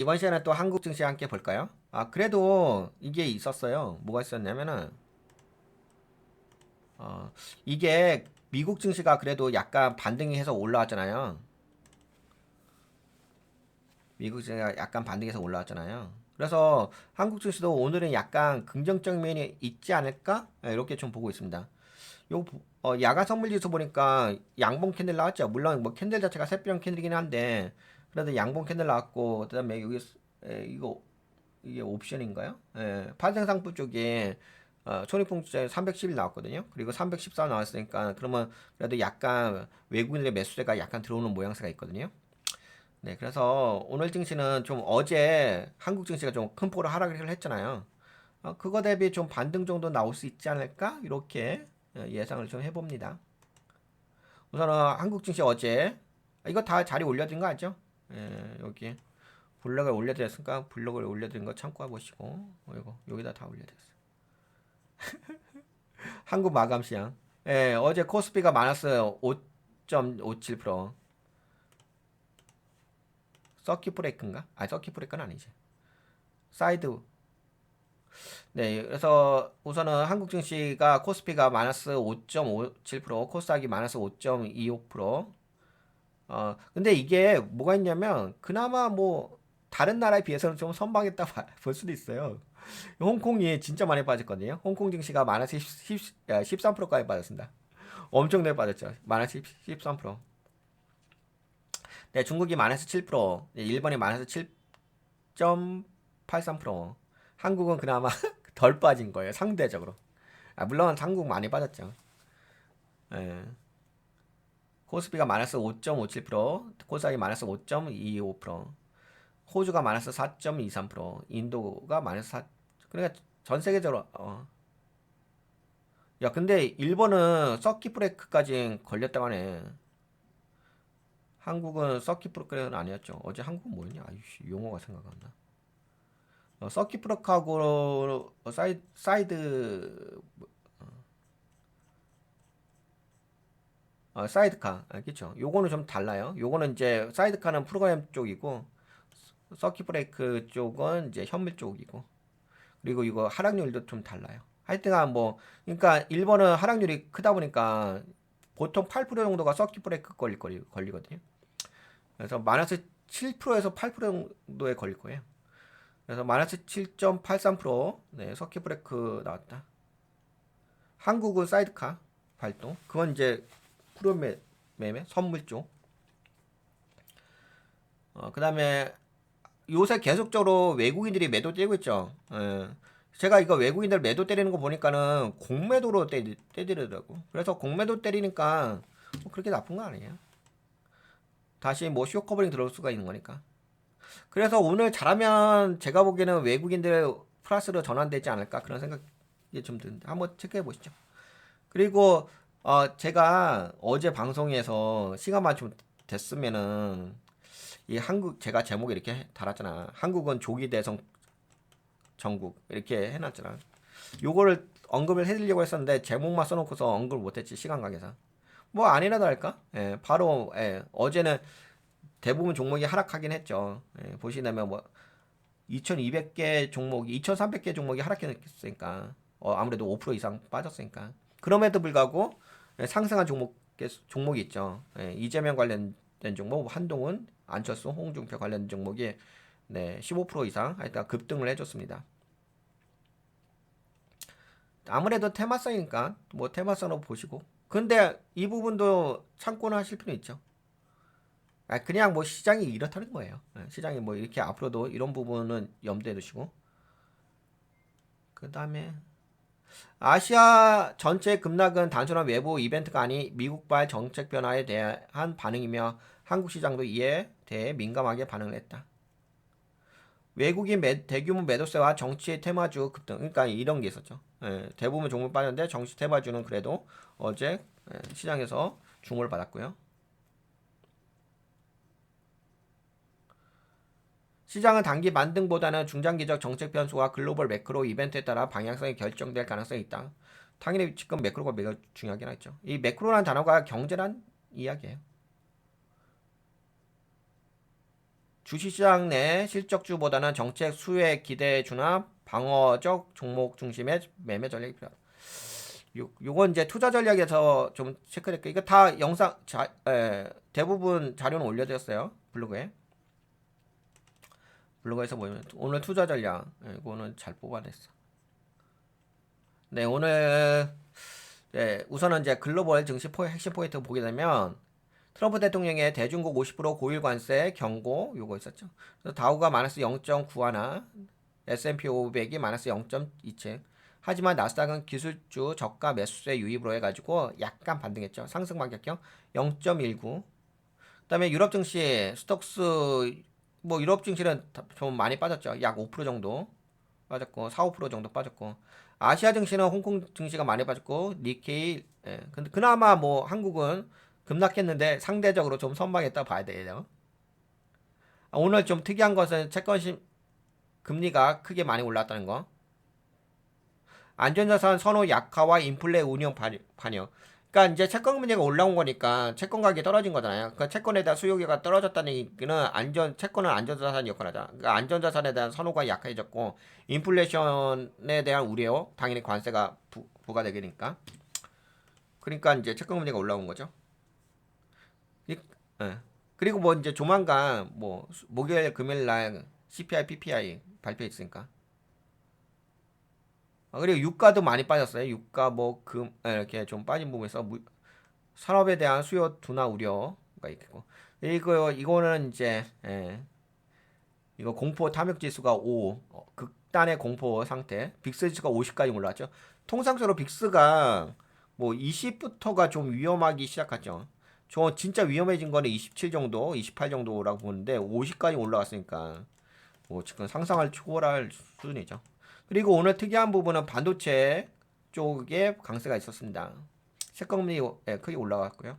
이번 시간에 또 한국 증시 함께 볼까요? 그래도 이게 있었어요. 뭐가 있었냐면은, 어, 이게 미국 증시가 그래도 약간 반등이 해서 올라왔잖아요. 미국 증시가 약간 반등해서 올라왔잖아요. 그래서 한국 증시도 오늘은 약간 긍정적 면이 있지 않을까? 이렇게 좀 보고 있습니다. 야간 선물 지수 보니까 양봉 캔들 나왔죠. 물론 뭐 캔들 자체가 새벽 캔들이긴 한데, 그래도 양봉 캔들 나왔고, 그다음에 여기 이거 이게 옵션인가요? 예, 파생상품 쪽에 손익분기점 310일 나왔거든요. 그리고 314 나왔으니까 그러면 그래도 약간 외국인들의 매수세가 약간 들어오는 모양새가 있거든요. 네, 그래서 오늘 증시는 좀 어제 한국 증시가 좀 큰 폭으로 하락을 했잖아요. 그거 대비 좀 반등 정도 나올 수 있지 않을까? 이렇게 예상을 좀 해봅니다. 우선은 한국 증시 어제 이거 다 자리 올려드린 거 알죠? 여기 블럭을 올려드렸으니까 블럭을 올려드린 거 참고해 보시고 이거 여기다 다 올려드렸어요. 한국 마감 시장. 어제 코스피가 마이너스 5.57%. 서킷 브레이크인가? 서킷 브레이크는 아니지. 사이드. 네, 그래서 우선은 한국 증시가 코스피가 마이너스 5.57%, 코스닥이 마이너스 5.25%. 근데 이게 뭐가 있냐면 그나마 뭐 다른 나라에 비해서는 좀 선방했다 볼 수도 있어요. 홍콩이 진짜 많이 빠졌거든요. 홍콩 증시가 마이너스 13%까지 빠졌습니다. 엄청나게 빠졌죠. 마이너스 13%. 네, 중국이 마이너스 7%, 네, 일본이 마이너스 7.83%. 한국은 그나마 덜 빠진 거예요. 상대적으로. 물론 한국 많이 빠졌죠. 예. 코스피가 마이너스 5.57%, 코스닥이 마이너스 5.25%, 호주가 마이너스 4.23%, 인도가 마이너스 4. 그러니까 전 세계적으로 야, 근데 일본은 서킷 브레이크까지 걸렸다고 하네. 한국은 서킷 브레이크는 아니었죠. 어제 한국은 뭐였냐? 아이씨, 용어가 생각 안 나. 서킷 브레이크하고 사이드 사이드카. 그쵸. 요거는 좀 달라요. 요거는 이제 사이드카는 프로그램 쪽이고 서킷 브레이크 쪽은 이제 현물 쪽이고 그리고 이거 하락률도 좀 달라요. 하여튼간 뭐 그러니까 일본은 하락률이 크다 보니까 보통 8% 정도가 서킷 브레이크 걸리거든요. 그래서 마이너스 7%에서 8% 정도에 걸릴 거예요. 그래서 마이너스 7.83% 네, 서킷 브레이크 나왔다. 한국은 사이드카 발동. 그건 이제 프로매 매매 선물 쪽. 그다음에 요새 계속적으로 외국인들이 매도 때리고 있죠. 제가 이거 외국인들 매도 때리는 거 보니까는 공매도로 때리더라고. 그래서 공매도 때리니까 뭐 그렇게 나쁜 거 아니에요. 다시 뭐 쇼커버링 들어올 수가 있는 거니까. 그래서 오늘 잘하면 제가 보기에는 외국인들 플러스로 전환되지 않을까 그런 생각이 좀 드는데 한번 체크해 보시죠. 그리고 제가 어제 방송에서 시간만 좀 됐으면은 이 한국 제가 제목 이렇게 달았잖아. 한국은 조기 대성 전국 이렇게 해놨잖아. 요거를 언급을 해드리려고 했었는데 제목만 써놓고서 언급을 못했지 시간 관계상. 뭐 아니라도 할까? 바로 어제는 대부분 종목이 하락하긴 했죠. 보시면 뭐 2,200개 종목이 2,300개 종목이 하락했으니까 아무래도 5% 이상 빠졌으니까 그럼에도 불구하고 상승한 종목이 있죠. 이재명 관련된 종목 한동훈, 안철수, 홍준표 관련 종목이 네, 15% 이상 하여튼 급등을 해줬습니다. 아무래도 테마성이니까 뭐 테마성으로 보시고 근데 이 부분도 참고는 하실 필요 있죠. 그냥 뭐 시장이 이렇다는 거예요. 시장이 뭐 이렇게 앞으로도 이런 부분은 염두에 두시고 그 다음에 아시아 전체 급락은 단순한 외부 이벤트가 아닌 미국발 정책 변화에 대한 반응이며 한국 시장도 이에 대해 민감하게 반응을 했다. 외국인 대규모 매도세와 정치의 테마주 급등. 그러니까 이런 게 있었죠. 대부분 종목 빠졌는데 정치 테마주는 그래도 어제 시장에서 주목을 받았고요. 시장은 단기 만등보다는 중장기적 정책 변수와 글로벌 매크로 이벤트에 따라 방향성이 결정될 가능성이 있다. 당연히 지금 매크로가 매우 중요하긴 하죠. 이 매크로라는 단어가 경제란 이야기예요. 주식시장 내 실적주보다는 정책 수혜 기대에 준합 방어적 종목 중심의 매매 전략이 필요하다. 요건 이제 투자 전략에서 좀 체크할게요. 이거 다 영상 대부분 자료는 올려드렸어요. 블로그에서 보면 오늘 투자 전략 이거는 잘 뽑아냈어. 네, 오늘 우선은 이제 글로벌 증시 핵심 포인트 보게 되면 트럼프 대통령의 대중국 50% 고일 관세 경고 요거 있었죠. 그래서 다우가 마이너스 0.91, S&P 500이 마이너스 0.27. 하지만 나스닥은 기술주 저가 매수세 유입으로 해가지고 약간 반등했죠. 상승 반격형 0.19. 그다음에 유럽 증시 스톡스 뭐 유럽 증시는 좀 많이 빠졌죠. 약 5% 정도 빠졌고 4, 5% 정도 빠졌고 아시아 증시는 홍콩 증시가 많이 빠졌고 니케이 근데 그나마 뭐 한국은 급락했는데 상대적으로 좀 선방했다 봐야 돼요. 오늘 좀 특이한 것은 채권 금리가 크게 많이 올랐다는 거. 안전자산 선호 약화와 인플레 운용 반영. 그러니까 이제 채권 금리가 올라온 거니까 채권 가격이 떨어진 거잖아요. 그러니까 채권에 대한 수요가 떨어졌다는 얘기는 채권은 안전자산 역할을 하잖아. 그러니까 안전자산에 대한 선호가 약해졌고 인플레이션에 대한 우려, 당연히 관세가 부과되게 되니까. 그러니까 이제 채권 금리가 올라온 거죠. 예. 그리고 뭐 이제 조만간 뭐 목요일 금요일 날 CPI, PPI 발표 있으니까. 그리고 유가도 많이 빠졌어요. 유가 뭐 이렇게 좀 빠진 부분에서 산업에 대한 수요 둔화 우려가 있고. 이거는 이제 이거 공포 탐욕 지수가 5, 극단의 공포 상태. 빅스 지수가 50까지 올라왔죠. 통상적으로 빅스가 뭐 20부터가 좀 위험하기 시작하죠. 저 진짜 위험해진 거는 27 정도, 28 정도라고 보는데 50까지 올라왔으니까 뭐 지금 상상을 초월할 수준이죠. 그리고 오늘 특이한 부분은 반도체 쪽에 강세가 있었습니다. 세금리 크게 올라갔고요.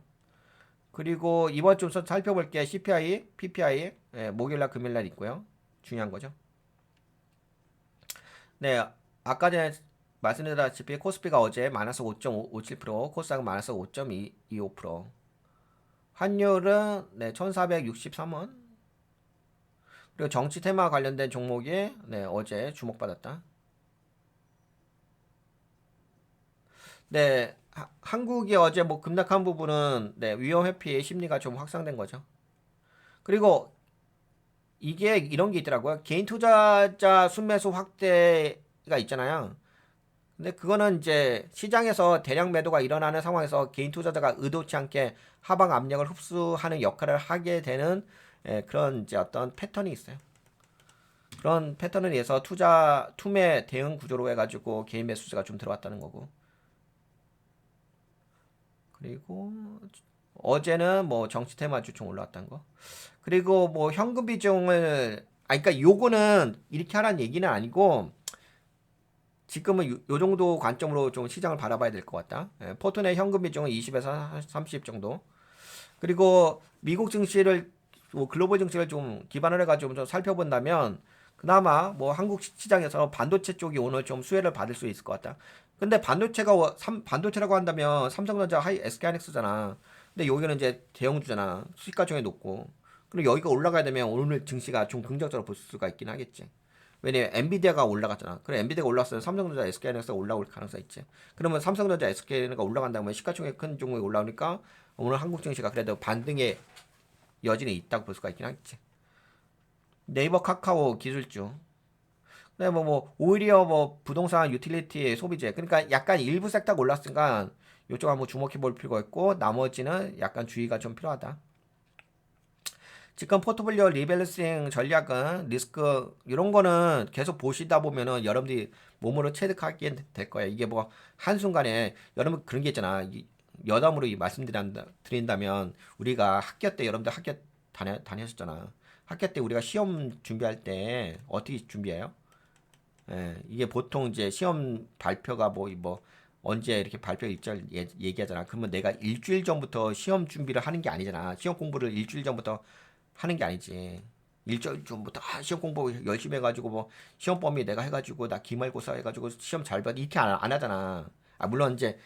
그리고 이번 주 살펴볼 게 CPI, PPI 목요일날 금요일날 있고요. 중요한 거죠. 네, 아까 전에 말씀드렸다시피 코스피가 어제 마이너스 5.57%, 코스닥은 마이너스 5.25%. 환율은 1,463원. 그리고 정치 테마 관련된 종목이 어제 주목받았다. 네, 한국이 어제 뭐 급락한 부분은 위험 회피의 심리가 좀 확산된 거죠. 그리고 이게 이런 게 있더라고요. 개인 투자자 순매수 확대가 있잖아요. 근데 그거는 이제 시장에서 대량 매도가 일어나는 상황에서 개인 투자자가 의도치 않게 하방 압력을 흡수하는 역할을 하게 되는 그런 이제 어떤 패턴이 있어요. 그런 패턴에 의해서 투매 대응 구조로 해가지고 개인 매수세가 좀 들어왔다는 거고. 그리고 어제는 뭐 정치 테마주 총 올라왔다는 거. 그리고 뭐 현금 비중을 그러니까 요거는 이렇게 하라는 얘기는 아니고 지금은 요 정도 관점으로 좀 시장을 바라봐야 될 것 같다. 포트 내 현금 비중은 20에서 30 정도. 그리고 미국 증시를 뭐 글로벌 증시를 좀 기반을 해가지고 좀 살펴본다면 그나마 뭐 한국 시장에서 반도체 쪽이 오늘 좀 수혜를 받을 수 있을 것 같다. 근데 반도체라고 한다면 삼성전자, SK하이닉스잖아. 근데 여기는 이제 대형주잖아. 수익가총이 높고. 그리고 여기가 올라가야 되면 오늘 증시가 좀 긍정적으로 볼 수가 있긴 하겠지. 왜냐면 엔비디아가 올라갔잖아. 그래 엔비디아가 올랐으면 삼성전자, SK하이닉스가 올라올 가능성이 있지. 그러면 삼성전자, SK하이닉스가 올라간다면 시가총액 큰 종목이 올라오니까 오늘 한국 증시가 그래도 반등의 여진이 있다고 볼 수가 있긴 하겠지. 네이버, 카카오 기술주. 그다음에 뭐 오히려 뭐 부동산, 유틸리티, 소비재. 그러니까 약간 일부 섹터가 올랐으니까 이쪽 한번 주목해 볼 필요가 있고 나머지는 약간 주의가 좀 필요하다. 지금 포트폴리오 리밸런싱 전략은 리스크 이런 거는 계속 보시다 보면은 여러분들이 몸으로 체득하게 될 거예요. 이게 뭐 한순간에 여러분 그런 게 있잖아. 여담으로 말씀드린다면 우리가 학교 때 여러분들 학교 다녔었잖아. 학교 때 우리가 시험 준비할 때 어떻게 준비해요? 이게 보통 이제 시험 발표가 뭐 언제 이렇게 발표 일자를 얘기하잖아. 그러면 내가 일주일 전부터 시험 준비를 하는 게 아니잖아. 시험 공부를 일주일 전부터 하는 게 아니지. 일주일 전부터 시험 공부 열심히 해가지고 뭐 시험 범위 내가 해가지고 나 기말고사 해가지고 시험 잘 봐. 이렇게 안 하잖아. 물론 이제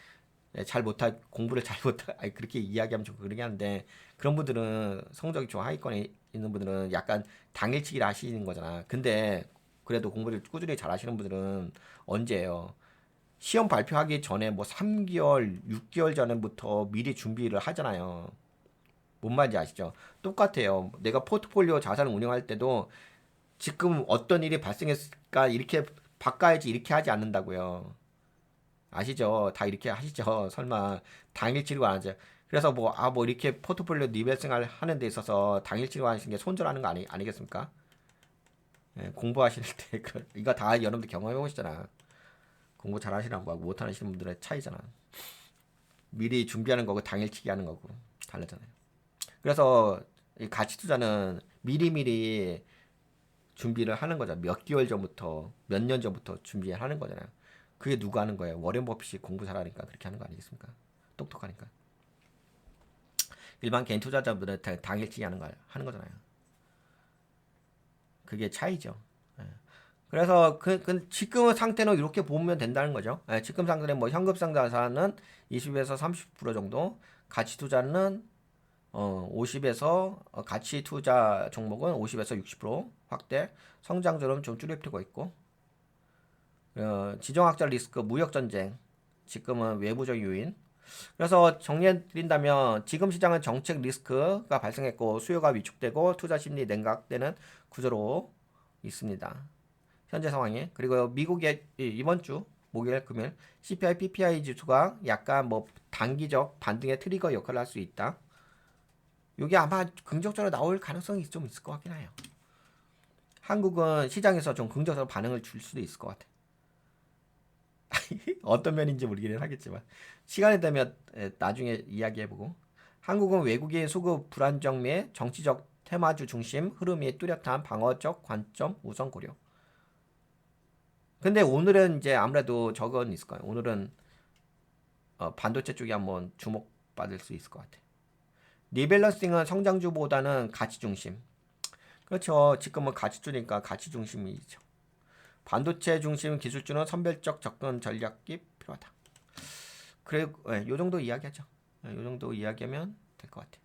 잘 못하 공부를 잘 못하 아니 그렇게 이야기하면 좀 그러긴 한데 그런 분들은 성적이 좀 하위권에 있는 분들은 약간 당일치기를 하시는 거잖아. 근데 그래도 공부를 꾸준히 잘 하시는 분들은 언제예요? 시험 발표하기 전에 뭐 3개월, 6개월 전부터 미리 준비를 하잖아요. 뭔 말인지 아시죠? 똑같아요. 내가 포트폴리오 자산을 운영할 때도 지금 어떤 일이 발생했을까 이렇게 바꿔야지 이렇게 하지 않는다고요. 아시죠? 다 이렇게 하시죠? 설마 당일 치료가 안 하죠? 그래서 뭐 이렇게 포트폴리오 리밸싱을 하는 데 있어서 당일 치료하시는 게 손절하는 거 아니겠습니까? 예, 공부하실 때 이거 다 여러분들 경험해 보시잖아. 공부 잘 하시는 분하고 못 하시는 분들의 차이잖아. 미리 준비하는 거고 당일치기 하는 거고 다르잖아요. 그래서 이 가치 투자는 미리미리 준비를 하는 거잖아. 몇 개월 전부터 몇 년 전부터 준비하는 거잖아요. 그게 누가 하는 거예요? 워렌 버핏이 공부 잘하니까 그렇게 하는 거 아니겠습니까? 똑똑하니까. 일반 개인 투자자들은 당일치기 하는 거잖아요. 그게 차이죠. 예. 그래서 지금 상태는 이렇게 보면 된다는 거죠. 예, 지금 상태는 뭐 현금성 자산은 20에서 30% 정도, 가치 투자는 50에서 가치 투자 종목은 50에서 60% 확대, 성장률은 좀 줄일 필요가 있고, 지정학적 리스크, 무역 전쟁, 지금은 외부적 요인. 그래서 정리해드린다면 지금 시장은 정책 리스크가 발생했고 수요가 위축되고 투자 심리 냉각되는 구조로 있습니다. 현재 상황이. 그리고 미국의 이번 주 목요일 금요일 CPI, PPI 지수가 약간 뭐 단기적 반등의 트리거 역할을 할 수 있다. 이게 아마 긍정적으로 나올 가능성이 좀 있을 것 같긴 해요. 한국은 시장에서 좀 긍정적으로 반응을 줄 수도 있을 것 같아. 어떤 면인지 모르기는 하겠지만 시간이 되면 나중에 이야기해보고 한국은 외국인 수급 불안정 및 정치적 테마주 중심 흐름이 뚜렷한 방어적 관점 우선 고려. 근데 오늘은 이제 아무래도 저건 있을 거예요. 오늘은 반도체 쪽이 한번 주목받을 수 있을 것 같아. 리밸런싱은 성장주보다는 가치 중심. 그렇죠. 지금은 가치주니까 가치 중심이죠. 반도체 중심 기술주는 선별적 접근 전략이 필요하다. 그래, 요 정도 이야기하죠. 요 정도 이야기하면 될 것 같아요.